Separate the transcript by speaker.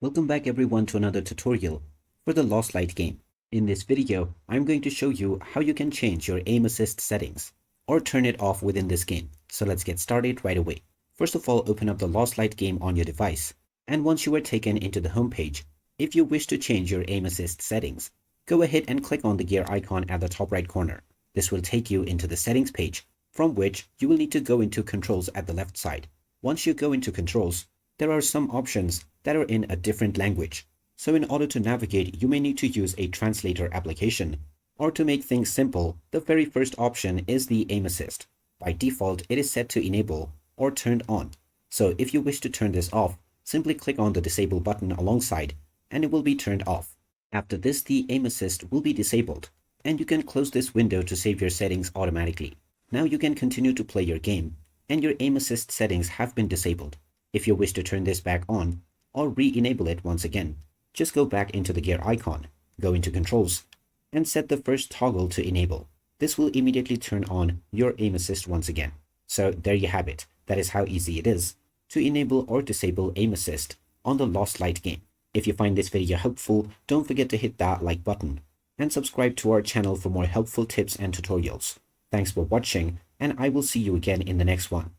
Speaker 1: Welcome back everyone to another tutorial for the Lost Light game. In this video, I'm going to show you how you can change your aim assist settings or turn it off within this game. So let's get started right away. First of all, open up the Lost Light game on your device. And once you are taken into the home page, if you wish to change your aim assist settings, go ahead and click on the gear icon at the top right corner. This will take you into the settings page, from which you will need to go into controls at the left side. Once you go into controls, there are some options that are in a different language. So in order to navigate, you may need to use a translator application. Or to make things simple, the very first option is the aim assist. By default, it is set to enable or turned on. So if you wish to turn this off, simply click on the disable button alongside and it will be turned off. After this, the aim assist will be disabled and you can close this window to save your settings automatically. Now you can continue to play your game and your aim assist settings have been disabled. If you wish to turn this back on or re-enable it once again, just go back into the gear icon, go into controls, and set the first toggle to enable. This will immediately turn on your aim assist once again. So there you have it. That is how easy it is to enable or disable aim assist on the Lost Light game. If you find this video helpful, don't forget to hit that like button and subscribe to our channel for more helpful tips and tutorials. Thanks for watching, and I will see you again in the next one.